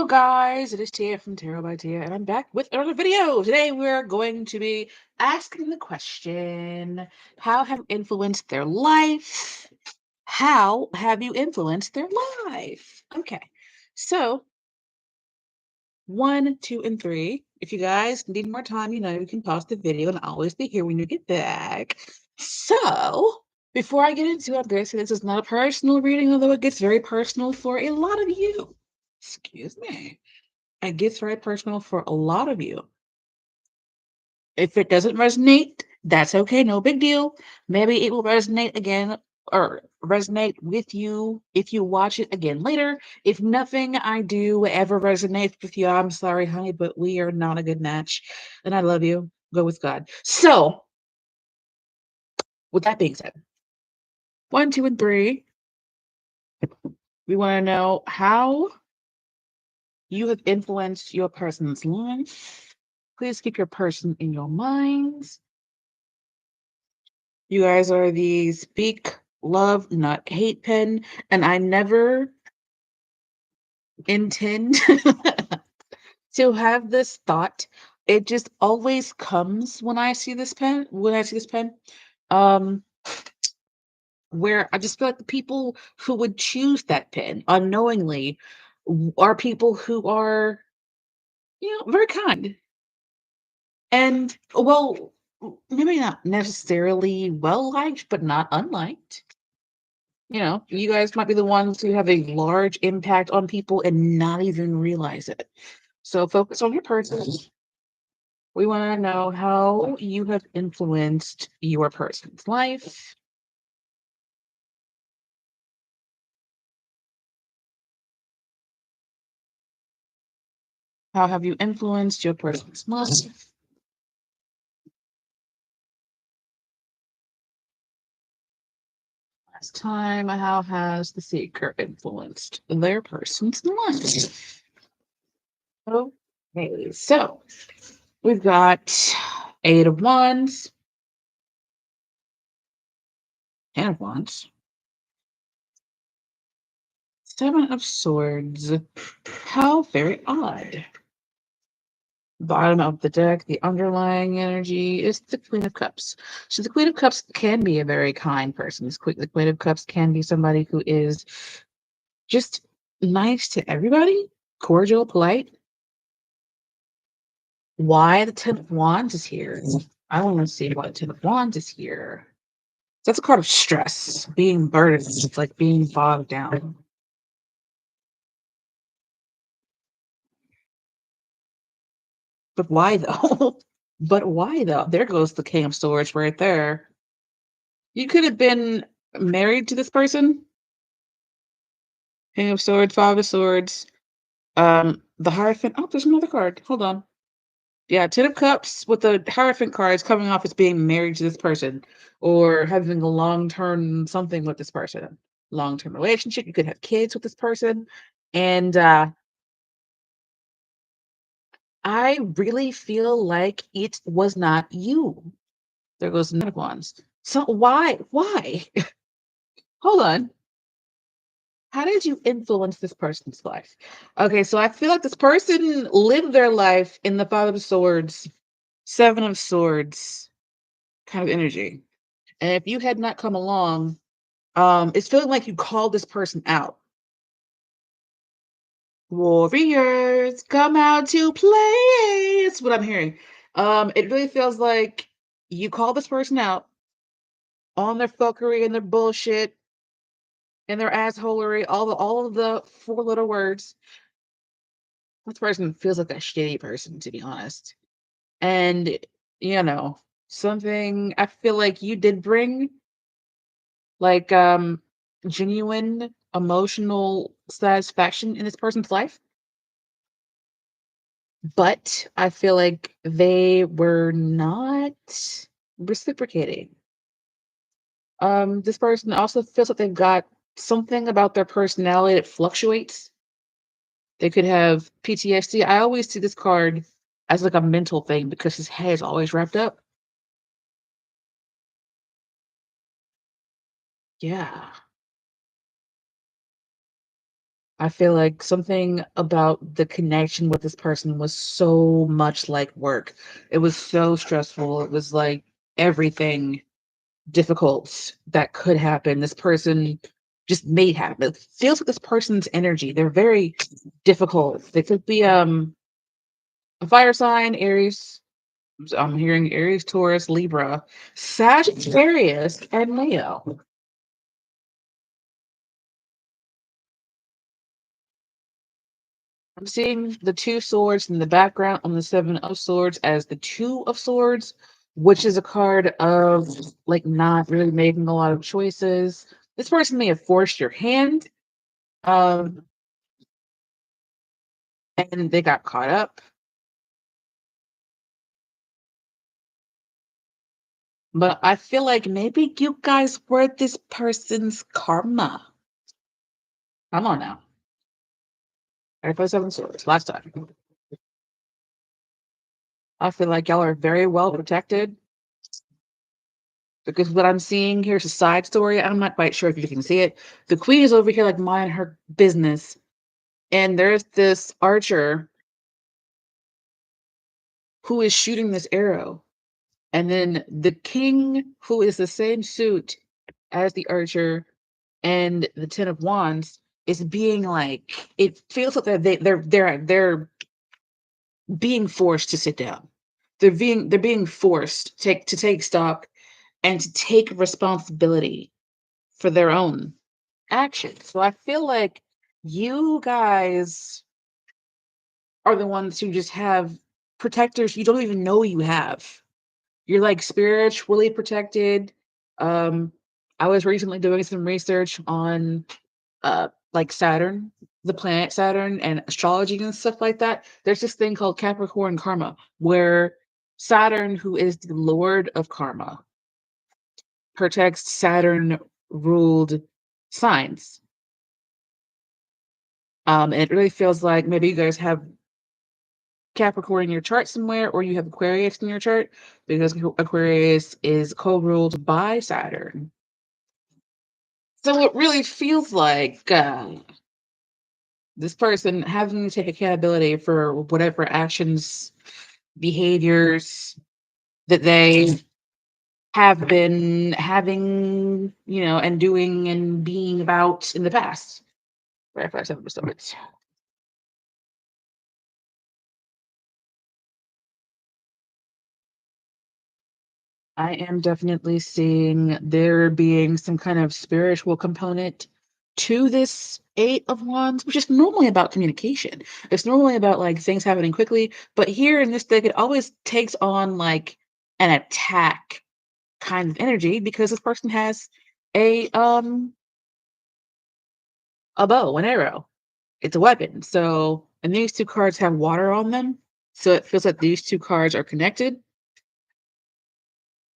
Hello guys, it is Tia from Tarot by Tia, and I'm back with another video. Today we're going to be asking the question, how have you influenced their life? How have you influenced their life? Okay, so 1, 2, and 3. If you guys need more time, you can pause the video and I'll always be here when you get back. So, before I get into it, this is not a personal reading, although it gets very personal for a lot of you. Excuse me. It gets very personal for a lot of you. If it doesn't resonate, that's okay, no big deal. Maybe it will resonate again or resonate with you if you watch it again later. If nothing I do ever resonates with you, I'm sorry, honey, but we are not a good match. And I love you. Go with God. So, with that being said, 1, 2, and 3, we want to know how you have influenced your person's life. Please keep your person in your minds. You guys are the speak, love, not hate pen, and I never intend to have this thought. It just always comes when I see this pen, um, where I just feel like the people who would choose that pen unknowingly are people who are, very kind. And well, maybe not necessarily well liked, but not unliked. You guys might be the ones who have a large impact on people and not even realize it. So focus on your person. We want to know how you have influenced your person's life. How have you influenced your person's life? Last time, how has the seeker influenced their person's life? Okay, so we've got 8 of Wands, 10 of Wands, 7 of Swords. How very odd. Bottom of the deck, the underlying energy is the Queen of Cups. So the Queen of Cups can be a very kind person. The Queen of Cups can be somebody who is just nice to everybody, cordial, polite. Why the Ten of Wands is here? I want to see why the Ten of Wands is here. That's a card of stress, being burdened. It's like being bogged down. But why though? But why though? There goes the King of Swords right there. You could have been married to this person. King of Swords, Five of Swords. The Hierophant. Oh, there's another card. Hold on. Yeah, Ten of Cups with the Hierophant cards coming off as being married to this person or having a long-term something with this person. Long-term relationship. You could have kids with this person. And I really feel like it was not you. There goes the Knight of Wands. So why? Why? Hold on. How did you influence this person's life? Okay, so I feel like this person lived their life in the Five of Swords, Seven of Swords kind of energy. And if you had not come along, it's feeling like you called this person out. Warriors, come out to play. That's what I'm hearing. It really feels like you call this person out on their fuckery and their bullshit and their assholery, all of the 4 little words. This person feels like a shitty person, to be honest. And, you know, something I feel like you did bring, like, genuine emotional satisfaction in this person's life. But I feel like they were not reciprocating. This person also feels like they've got something about their personality that fluctuates. They could have PTSD. I always see this card as like a mental thing because his head is always wrapped up. Yeah. I feel like something about the connection with this person was so much like work. It was so stressful. It was like everything difficult that could happen. This person just made happen. It feels like this person's energy. They're very difficult. They could be a fire sign, Aries. I'm hearing Aries, Taurus, Libra, Sagittarius, and Leo. I'm seeing the two swords in the background on the seven of swords as the two of swords, which is a card of like not really making a lot of choices. This person may have forced your hand, um, and they got caught up. But I feel like maybe you guys were this person's karma. Come on now. Everybody seven swords. Last time. I feel like y'all are very well protected because what I'm seeing here is a side story. I'm not quite sure if you can see it. The queen is over here like minding her business, and there's this archer who is shooting this arrow. And then the king, who is the same suit as the archer and the Ten of Wands, is being like it feels like they're being forced to sit down. They're being forced to take stock and to take responsibility for their own actions. So I feel like you guys are the ones who just have protectors you don't even know you have. You're like spiritually protected. Um, I was recently doing some research on like Saturn, the planet Saturn, and astrology and stuff like that. There's this thing called Capricorn karma, where Saturn, who is the lord of karma, protects Saturn ruled signs. And it really feels like maybe you guys have Capricorn in your chart somewhere, or you have Aquarius in your chart, because Aquarius is co-ruled by Saturn. So it really feels like this person having to take accountability for whatever actions, behaviors that they have been having, and doing and being about in the past. Right, 5 7 I am definitely seeing there being some kind of spiritual component to this Eight of Wands, which is normally about communication. It's normally about like things happening quickly, but here in this deck, it always takes on like an attack kind of energy because this person has a um a bow, an arrow. It's a weapon. So, and these two cards have water on them, so it feels like these two cards are connected.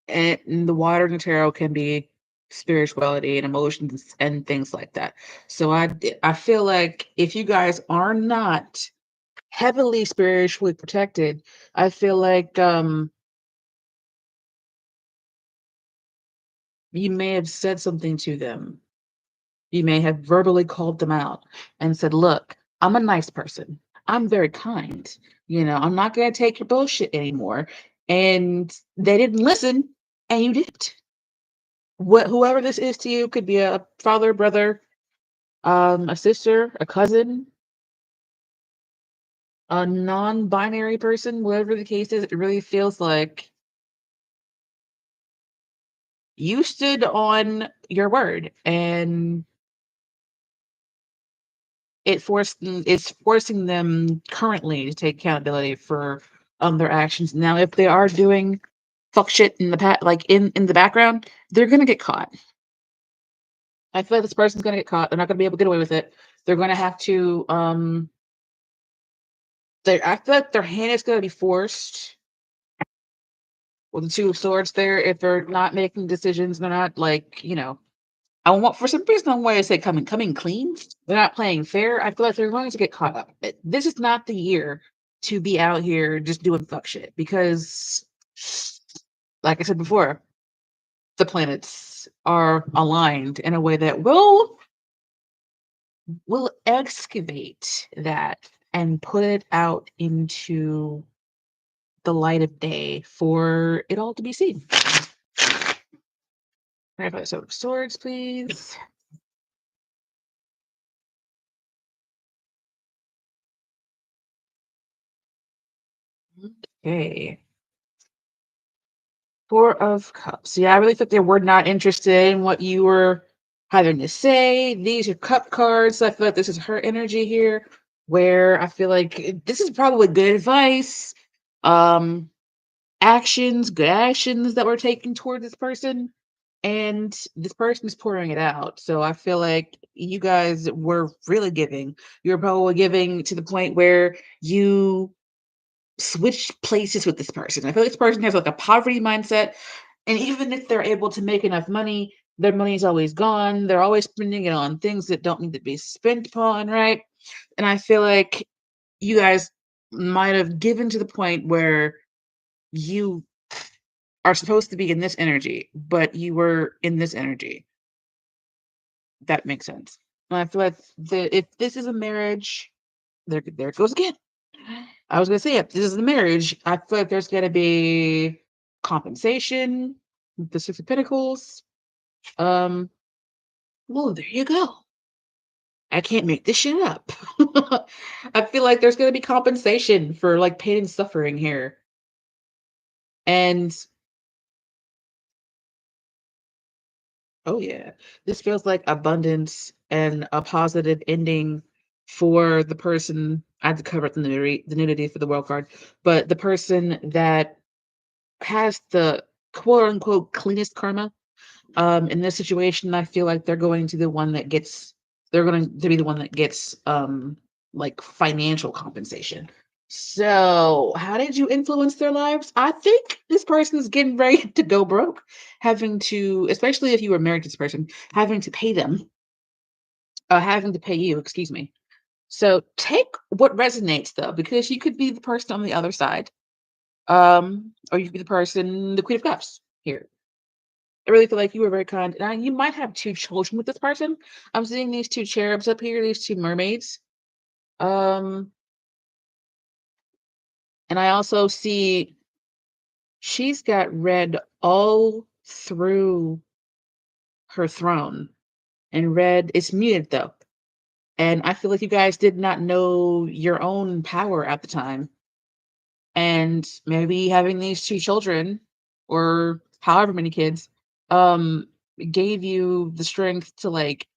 And the water in the tarot can be spirituality and emotions and things like that. So I feel like if you guys are not heavily spiritually protected, I feel like you may have said something to them. You may have verbally called them out and said, "Look, I'm a nice person. I'm very kind. I'm not going to take your bullshit anymore." And they didn't listen, and you did. Whoever this is to you could be a father, brother, a sister, a cousin, a non-binary person, whatever the case is. It really feels like you stood on your word, and it's forcing them currently to take accountability for their actions. Now, if they are doing fuck shit in the like in the background, they're gonna get caught. I feel like this person's gonna get caught. They're not gonna be able to get away with it. They're gonna have to I feel like their hand is gonna be forced with the two of swords there if they're not making decisions. They're not like, I want for some reason I want to say coming clean. They're not playing fair. I feel like they're going to get caught up. This is not the year to be out here just doing fuck shit because, like I said before, the planets are aligned in a way that will will excavate that and put it out into the light of day for it all to be seen. Can I have a Seven of Swords, please? Okay. Four of Cups. Yeah, I really thought they were not interested in what you were having to say. These are cup cards. I feel like this is her energy here, where I feel like this is probably good advice. Um, good actions that were taken toward this person, and this person is pouring it out. So I feel like you guys were really giving. You were probably giving to the point where you switched places with this person. I feel like this person has like a poverty mindset, and even if they're able to make enough money, their money's always gone. They're always spending it on things that don't need to be spent upon, right? And I feel like you guys might have given to the point where you are supposed to be in this energy, but you were in this energy. That makes sense. And I feel like if this is a marriage, there it goes again. I was gonna say if this is a marriage, I feel like there's gonna be compensation, the Six of Pentacles. Um, well, there you go. I can't make this shit up. I feel like there's gonna be compensation for like pain and suffering here. And oh yeah, this feels like abundance and a positive ending for the person. I had to cover up the nudity for the world card, but the person that has the quote unquote cleanest karma. In this situation, I feel like they're going to be the one that gets like financial compensation. So, how did you influence their lives? I think this person is getting ready to go broke, having to, especially if you were married to this person, having to pay them, having to pay you, excuse me. So, take what resonates though, because you could be the person on the other side, or you could be the person, the Queen of Cups here. I really feel like you were very kind. Now, you might have two children with this person. I'm seeing these two cherubs up here, these two mermaids. Um, and I also see she's got red all through her throne. And red is muted though. And I feel like you guys did not know your own power at the time. And maybe having these two children, or however many kids, um, gave you the strength to like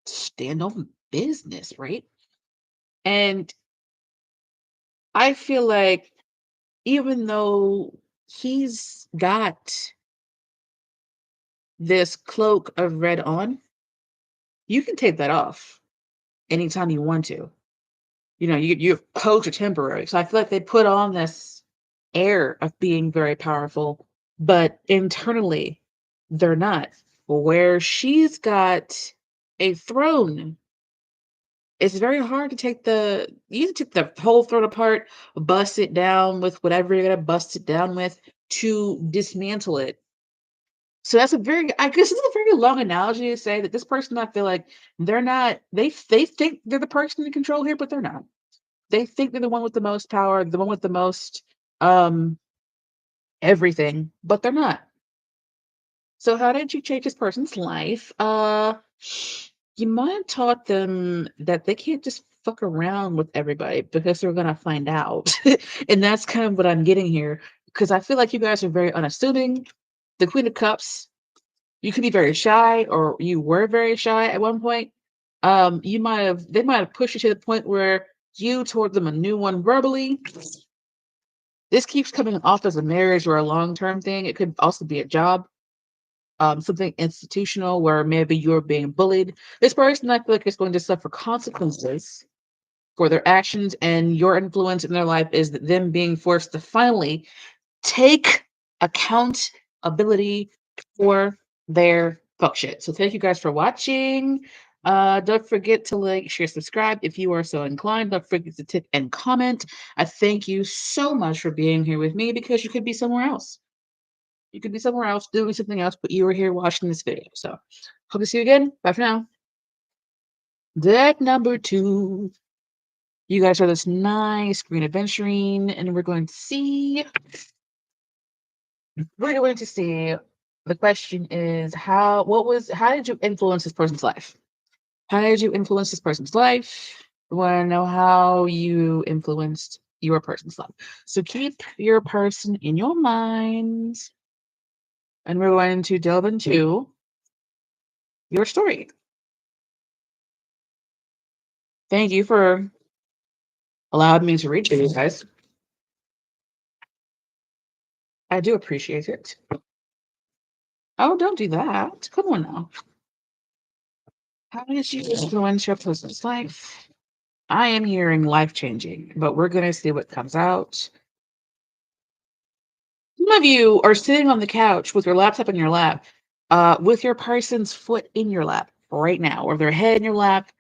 stand on business, right? And I feel like even though he's got this cloak of red on, you can take that off anytime you want to. You know, your coats are temporary. So I feel like they put on this air of being very powerful, but internally they're not. Where she's got a throne, it's very hard to take you take the whole throne apart, bust it down with whatever you're gonna bust it down with to dismantle it. So that's a very, I guess it's a very long analogy to say that this person, I feel like they're not, they think they're the person in control here, but they're not. They think they're the one with the most power, the one with the most um everything, but they're not. So how did you change this person's life? You might have taught them that they can't just fuck around with everybody because they're gonna find out. And that's kind of what I'm getting here. Because I feel like you guys are very unassuming. The Queen of Cups, you could be very shy, or you were very shy at one point. They might have pushed you to the point where you told them a new one verbally. This keeps coming off as a marriage or a long-term thing. It could also be a job, something institutional where maybe you're being bullied. This person, I feel like, is going to suffer consequences for their actions, and your influence in their life is them being forced to finally take accountability for their fuck shit. So thank you guys for watching. Don't forget to like, share, subscribe if you are so inclined. Don't forget to tip and comment. I thank you so much for being here with me, because you could be somewhere else. You could be somewhere else doing something else, but you were here watching this video. So hope to see you again. Bye for now. Deck number 2. You guys are this nice green adventuring, and we're going to see. The question is how did you influence this person's life? How did you influence this person's life? We want to know how you influenced your person's life. So keep your person in your mind, and we're going to delve into your story. Thank you for allowing me to read to you guys. I do appreciate it. Oh, don't do that. Come on now. How did you influence your person's life? I am hearing life changing, but we're going to see what comes out. Some of you are sitting on the couch with your laptop in your lap, with your person's foot in your lap right now, or their head in your lap.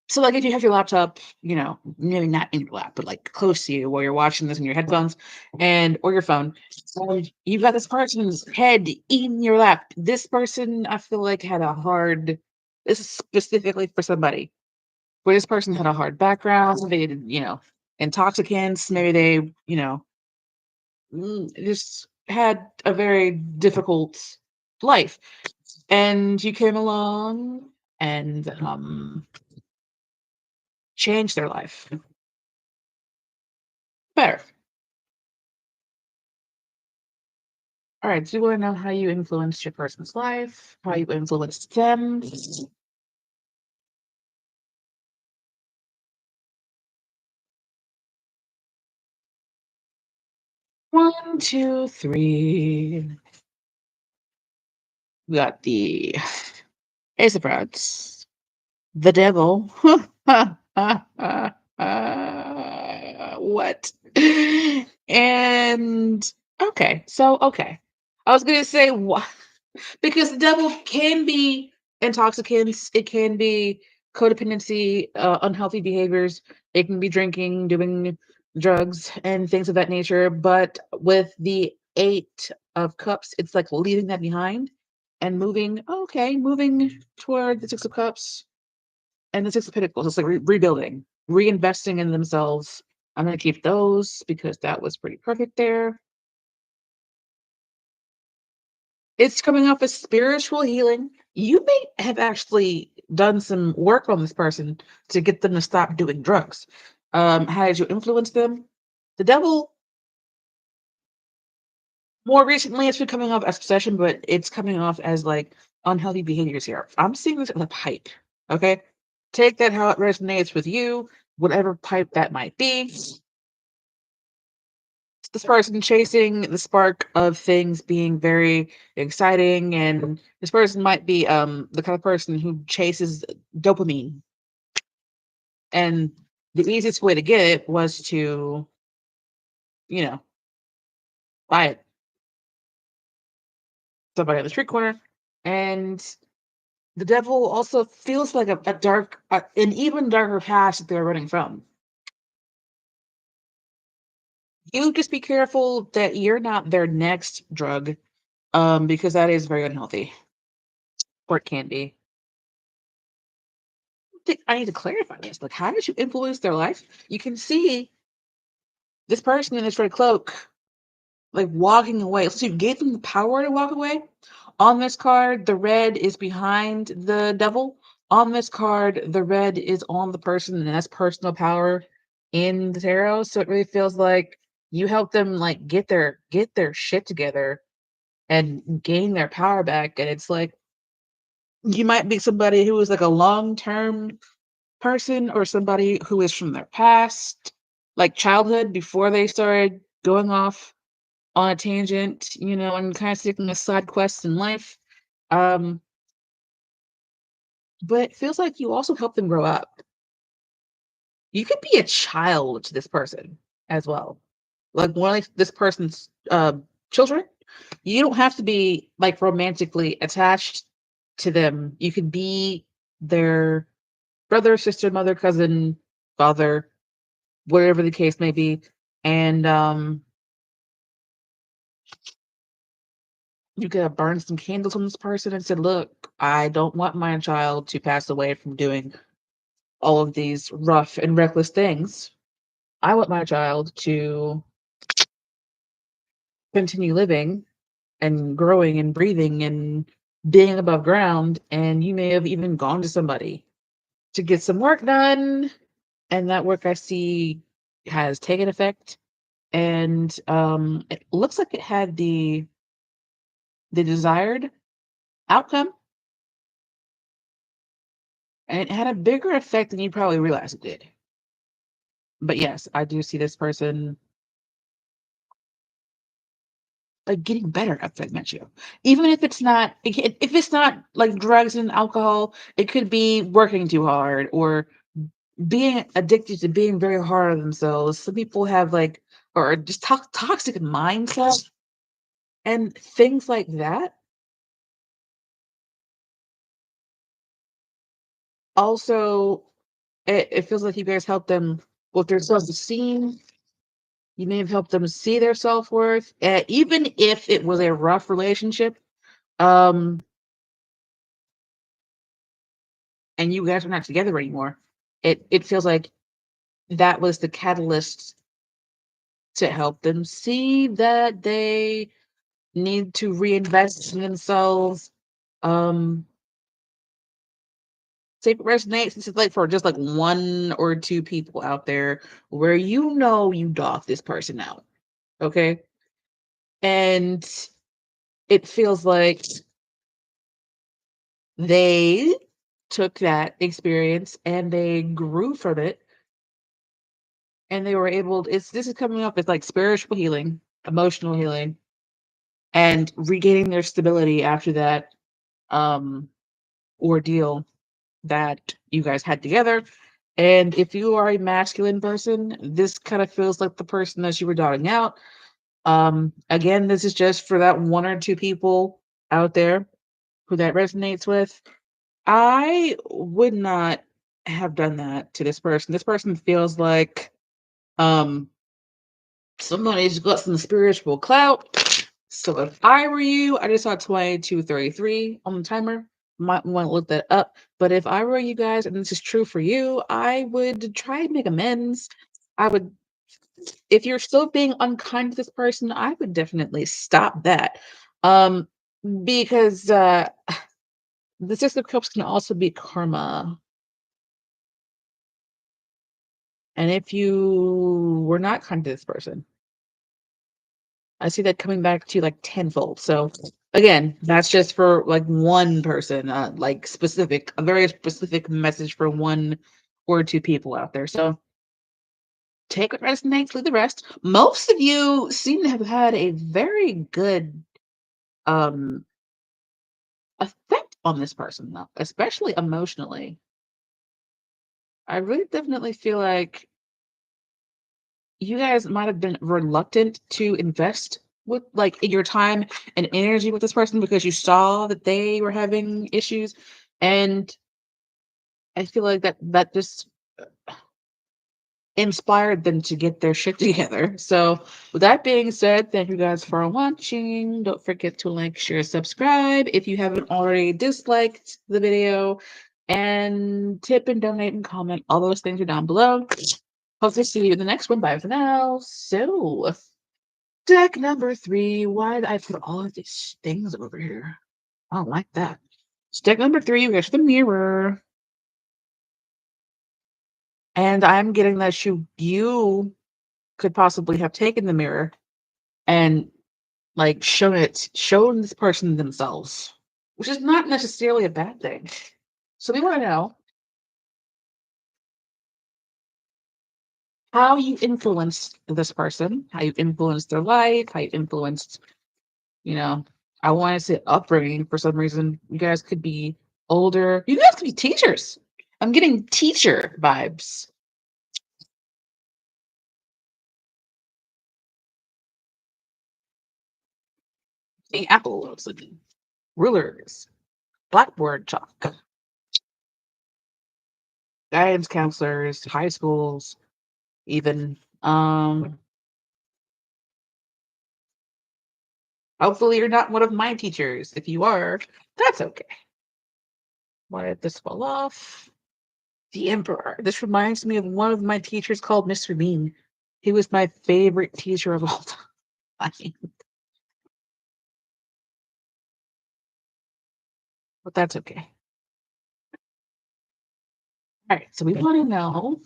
So, like, if you have your laptop, maybe not in your lap, but like close to you while you're watching this in your headphones or your phone, and you've got this person's head in your lap. This person, I feel like, this is specifically for somebody where this person had a hard background. They did, intoxicants. Maybe they, just had a very difficult life. And you came along and changed their life. Better. All right. Do you want to know how you influenced your person's life? How you influenced them? 1, 2, 3. We got the Ace of Rods, the Devil. What? And okay. I was gonna say what. Because the devil can be intoxicants, it can be codependency, unhealthy behaviors, it can be drinking, doing drugs, and things of that nature. But with the 8 of Cups, it's like leaving that behind and moving toward the 6 of Cups and the 6 of Pentacles. It's like rebuilding, reinvesting in themselves. I'm going to keep those because that was pretty perfect there. It's coming off as spiritual healing. You may have actually done some work on this person to get them to stop doing drugs. How did you influence them? The devil, more recently, it's been coming off as possession, but it's coming off as like unhealthy behaviors here. I'm seeing this as a pipe. Okay. Take that how it resonates with you, whatever pipe that might be. This person chasing the spark of things being very exciting, and this person might be the kind of person who chases dopamine, and the easiest way to get it was to you know buy it somebody on the street corner. And the devil also feels like a dark an even darker past that they're running from. You just be careful that you're not their next drug, because that is very unhealthy, or it can be. Think I need to clarify this. Like, how did you influence their life? You can see this person in this red cloak, like walking away. So you gave them the power to walk away. On this card, the red is behind the devil. On this card, the red is on the person, and that's personal power in the tarot. So it really feels like you help them like get their shit together and gain their power back. And it's like you might be somebody who is like a long-term person or somebody who is from their past, like childhood before they started going off on a tangent, and kind of taking a side quest in life. Um, but it feels like you also help them grow up. You could be a child to this person as well. Like one of this person's children. You don't have to be like romantically attached to them. You could be their brother, sister, mother, cousin, father, whatever the case may be. And you could have burned some candles on this person and said, look, I don't want my child to pass away from doing all of these rough and reckless things. I want my child to continue living and growing and breathing and being above ground. And you may have even gone to somebody to get some work done. And that work I see has taken effect. And it looks like it had the desired outcome. And it had a bigger effect than you probably realized it did. But yes, I do see this person like getting better at dementia. Even if it's not, if it's not like drugs and alcohol, it could be working too hard or being addicted to being very hard on themselves. Some people have like, or just toxic mindset and things like that. Also, it feels like you guys help them with their self-esteem. You may have helped them see their self-worth, even if it was a rough relationship. Um, and you guys are not together anymore. It feels like that was the catalyst to help them see that they need to reinvest in themselves. Um, say if it resonates, this is like for just like one or two people out there where you know you dog this person out. Okay. And it feels like they took that experience and they grew from it and they were able it's this is coming up as like spiritual healing, emotional healing, and regaining their stability after that um ordeal that you guys had together. And if you are a masculine person, this kind of feels like the person that you were dotting out. Again, this is just for that one or two people out there who that resonates with. I would not have done that to this person. This person feels like um somebody's got some spiritual clout. So if I were you, I just saw 22:33 on the timer. Might want to look that up. But if I were you guys, and this is true for you, I would try and make amends. I would, if you're still being unkind to this person, I would definitely stop that. Um, because the Six of Cups can also be karma. And if you were not kind to this person, I see that coming back to you like tenfold. So again, that's just for like one person, like specific, a very specific message for one or two people out there. So take what resonates, leave the rest. Most of you seem to have had a very good um effect on this person, though, especially emotionally. I really definitely feel like you guys might have been reluctant to invest with like your time and energy with this person because you saw that they were having issues, and I feel like that just inspired them to get their shit together. So with that being said, thank you guys for watching. Don't forget to like, share, subscribe if you haven't already disliked the video, and tip and donate and comment. All those things are down below. Hope to see you in the next one. Bye for now. So deck number 3. Why did I put all of these things over here? I don't like that. It's deck number 3. We got the mirror. And I'm getting that you could possibly have taken the mirror and like shown this person themselves, which is not necessarily a bad thing. So we want to know how you influenced this person, how you influenced their life, how you influenced, you know, I want to say upbringing for some reason. You guys could be older. You guys could be teachers. I'm getting teacher vibes. The apples and rulers, blackboard chalk, guidance counselors, high schools, even. Hopefully you're not one of my teachers. If you are, that's okay. Why did this fall off? The Emperor. This reminds me of one of my teachers called Mr. Bean. He was my favorite teacher of all time. But that's okay. All right, so we want to know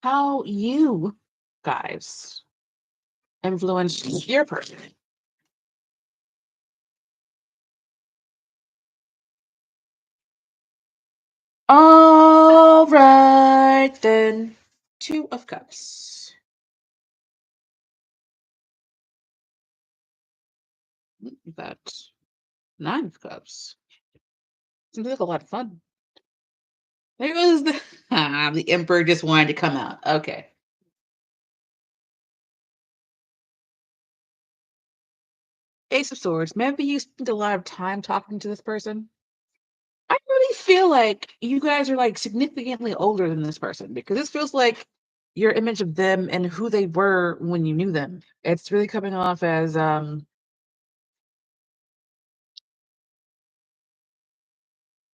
how you guys influenced your person. All right, then. Two of Cups. That's Nine of Cups. Seems like a lot of fun. There was the Emperor just wanted to come out. Okay. Ace of Swords. Maybe you spent a lot of time talking to this person. I really feel like you guys are like significantly older than this person because this feels like your image of them and who they were when you knew them. It's really coming off as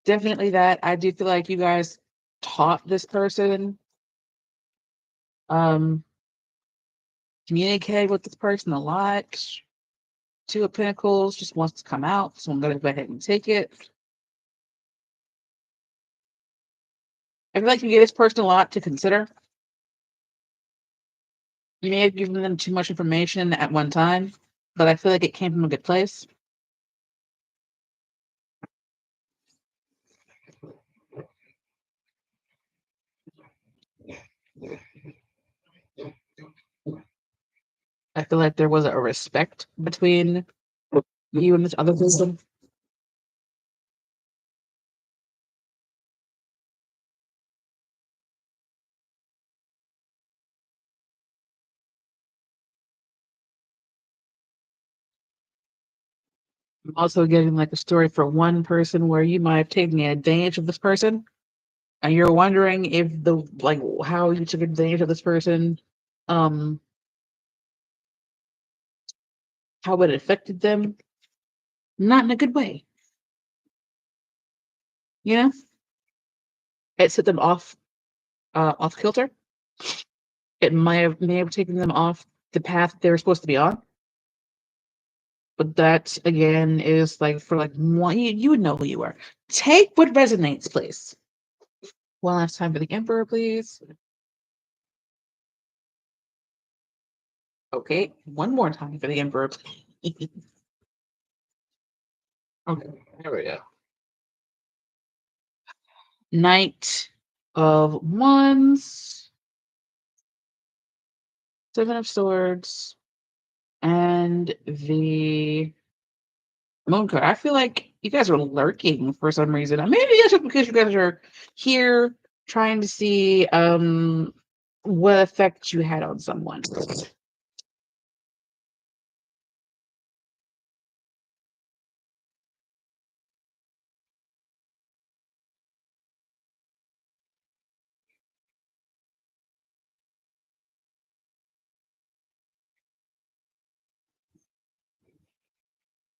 definitely that. I do feel like you guys taught this person, um, communicated with this person a lot. Two of Pentacles just wants to come out, so I'm gonna go ahead and take it. I feel like you gave this person a lot to consider. You may have given them too much information at one time, but I feel like it came from a good place. I feel like there was a respect between you and this other person. I'm also getting like a story for one person where you might have taken advantage of this person, and you're wondering if the like how you took advantage of this person, um, how it affected them, not in a good way. You know, it set them off kilter. It may have taken them off the path they were supposed to be on. But that again is like for like one, you would know who you are. Take what resonates, please. One last time for the Emperor, please. Okay, one more time for the Emperor, please. Okay, there we go. Knight of Wands, Seven of Swords, and the Moon card. I feel like you guys are lurking for some reason. Maybe it's just because you guys are here trying to see what effect you had on someone.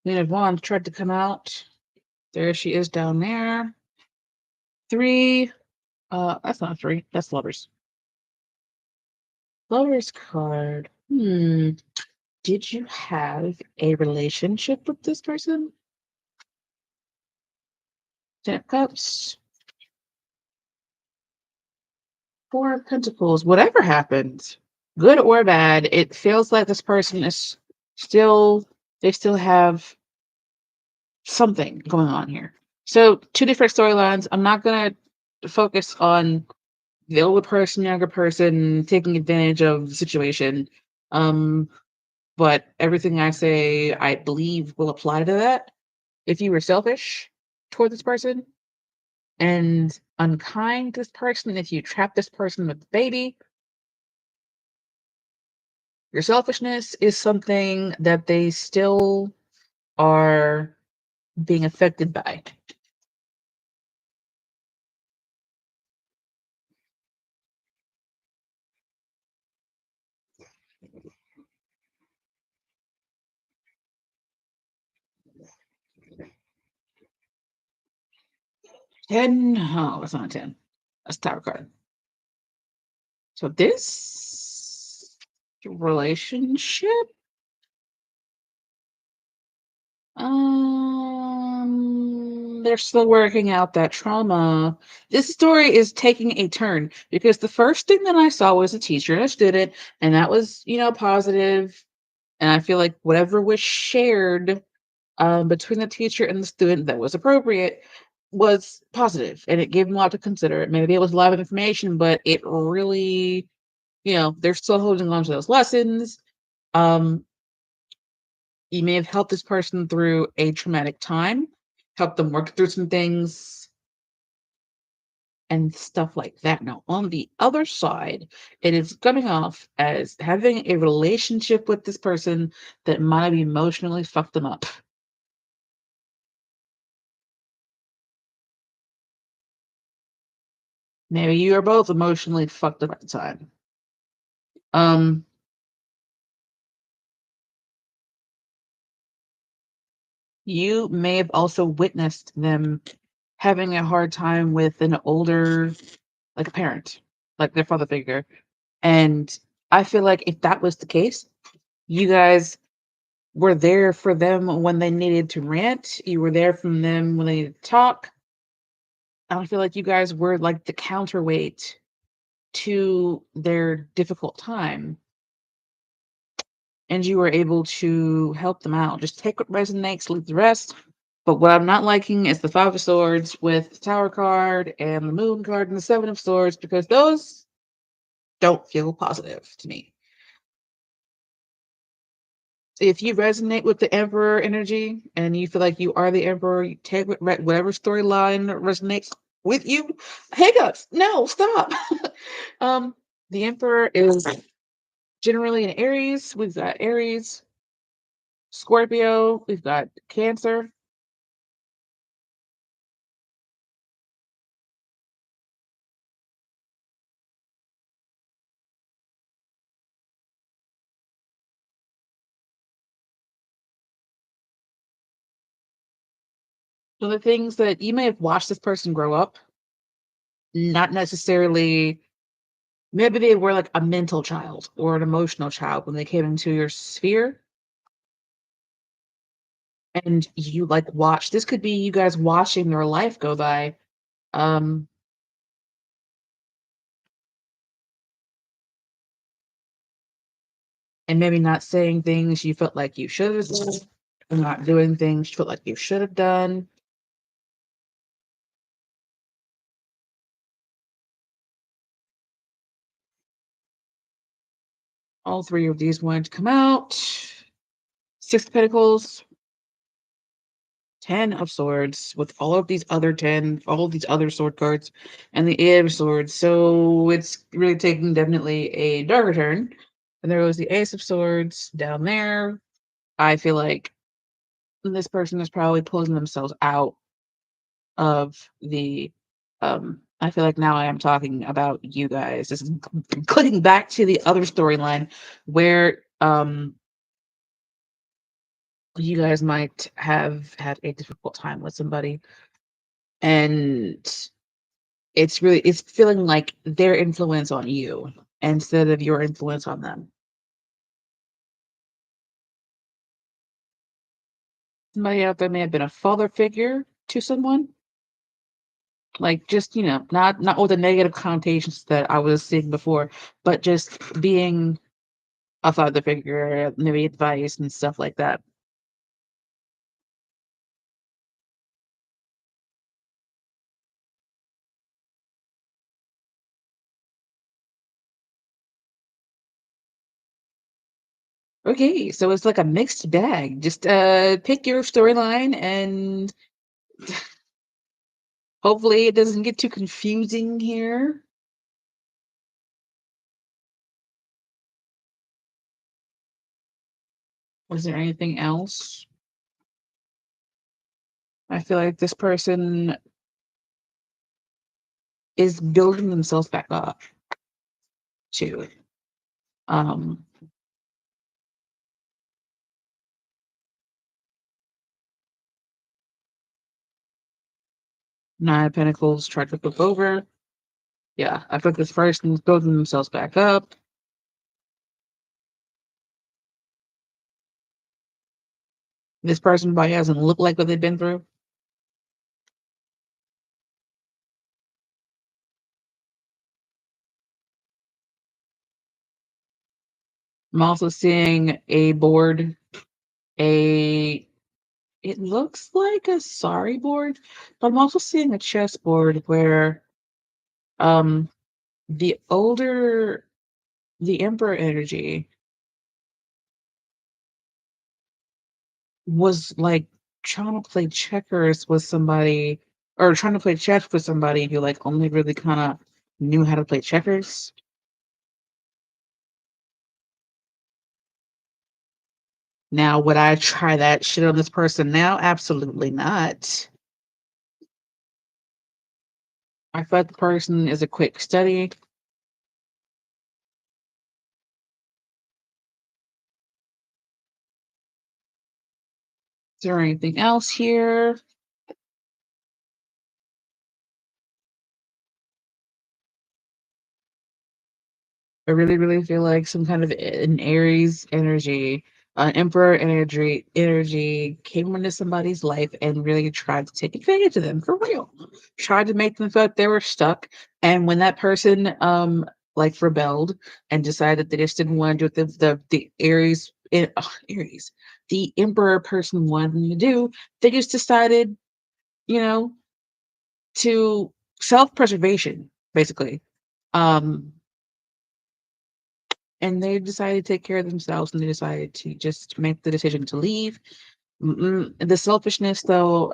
Queen of Wands tried to come out. There she is down there. Three. That's not three. That's lovers. Lovers card. Did you have a relationship with this person? Ten of Cups. Four of Pentacles. Whatever happened, good or bad, it feels like this person is still, they still have something going on here. So, two different storylines. I'm not going to focus on the older person, younger person taking advantage of the situation. But everything I say, I believe, will apply to that. If you were selfish toward this person and unkind to this person, if you trap this person with the baby, your selfishness is something that they still are being affected by. Ten. Oh, it's not 10. That's Tower card. So this relationship, they're still working out that trauma. This story is taking a turn because the first thing that I saw was a teacher and a student, and that was, positive. And I feel like whatever was shared between the teacher and the student that was appropriate was positive, and it gave them a lot to consider. Maybe it was a lot of information, but it really, they're still holding on to those lessons. Um, you may have helped this person through a traumatic time, helped them work through some things and stuff like that. Now, on the other side, it is coming off as having a relationship with this person that might have emotionally fucked them up. Maybe you are both emotionally fucked up at the time. Um, you may have also witnessed them having a hard time with an older, like a parent, like their father figure. And I feel like if that was the case, you guys were there for them when they needed to rant. You were there for them when they needed to talk. I feel like you guys were like the counterweight to their difficult time. And you were able to help them out. Just take what resonates, leave the rest. But what I'm not liking is the Five of Swords with the Tower card and the Moon card and the Seven of Swords, because those don't feel positive to me. If you resonate with the Emperor energy and you feel like you are the Emperor, you take whatever storyline resonates with you. Hiccups! No, stop. um, the Emperor is generally an Aries. We've got Aries, Scorpio. We've got Cancer. So the things that you may have watched this person grow up, not necessarily. Maybe they were like a mental child or an emotional child when they came into your sphere, and you like watch. This could be you guys watching their life go by, um, and maybe not saying things you felt like you should have done, or not doing things you felt like you should have done. All three of these wanted to come out. Six of Pentacles, 10 of Swords, with all of these other 10, all of these other sword cards, and the Eight of Swords. So it's really taking definitely a darker turn. And there was the Ace of Swords down there. I feel like this person is probably pulling themselves out of the. I feel like now I am talking about you guys. This is clicking back to the other storyline where you guys might have had a difficult time with somebody, and it's feeling like their influence on you instead of your influence on them. Somebody out there may have been a father figure to someone, like just not with the negative connotations that I was seeing before, but just being a father figure, maybe advice and stuff like that. Okay, so it's like a mixed bag. Just pick your storyline, and hopefully it doesn't get too confusing here. Was there anything else? I feel like this person is building themselves back up too. Um, 9 of Pentacles tried to flip over. Yeah, I feel like this person's building themselves back up. This person probably hasn't looked like what they've been through. I'm also seeing a board, a it looks like a sorry board, but I'm also seeing a chessboard where um the older the emperor energy was like trying to play checkers with somebody or trying to play chess with somebody who like only really kind of knew how to play checkers. Now, would I try that shit on this person now? Absolutely not. I feel like the person is a quick study. Is there anything else here? I really, really feel like some kind of an Aries energy, Emperor energy came into somebody's life and really tried to take advantage of them for real. Tried to make them feel like they were stuck. And when that person like rebelled and decided they just didn't want to do what the Aries, the Emperor person wanted them to do, they just decided, you know, to self-preservation, basically. Um and they decided to take care of themselves and they decided to just make the decision to leave. The selfishness, though,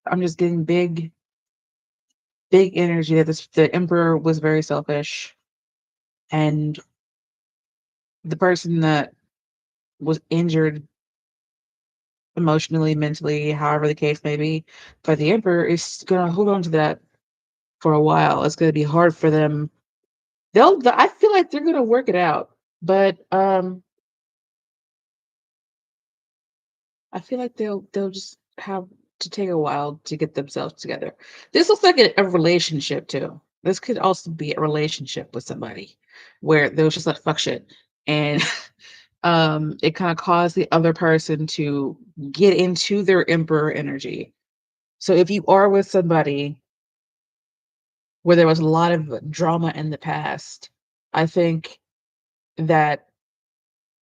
I'm just getting big energy that the emperor was very selfish, and the person that was injured emotionally, mentally, however the case may be, by the emperor is gonna hold on to that for a while. It's gonna be hard for them. I feel like they're gonna work it out, but I feel like they'll just have to take a while to get themselves together. This looks like a relationship too. This could also be a relationship with somebody where they was just like fuck shit. And it kind of caused the other person to get into their emperor energy. So if you are with somebody where there was a lot of drama in the past, I think that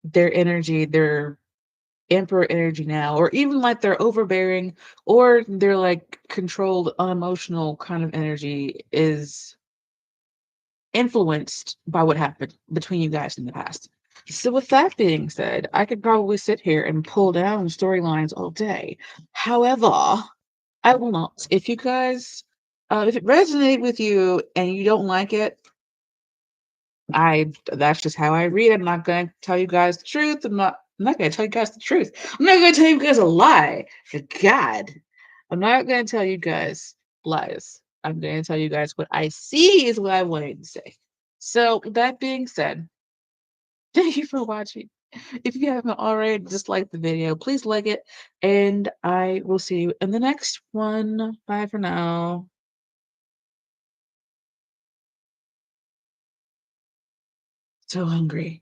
their emperor energy now, or even like they're overbearing or they're like controlled, unemotional kind of energy is influenced by what happened between you guys in the past. So, with that being said, I could probably sit here and pull down storylines all day. However, I will not. If you guys, if it resonates with you and you don't like it, that's just how I read. I'm not gonna tell you guys the truth. I'm not gonna tell you guys the truth. I'm not gonna tell you guys a lie. For God. I'm not gonna tell you guys lies. I'm gonna tell you guys what I see is what I wanted to say. So with that being said, thank you for watching. If you haven't already disliked the video, please like it, and I will see you in the next one. Bye for now. So hungry.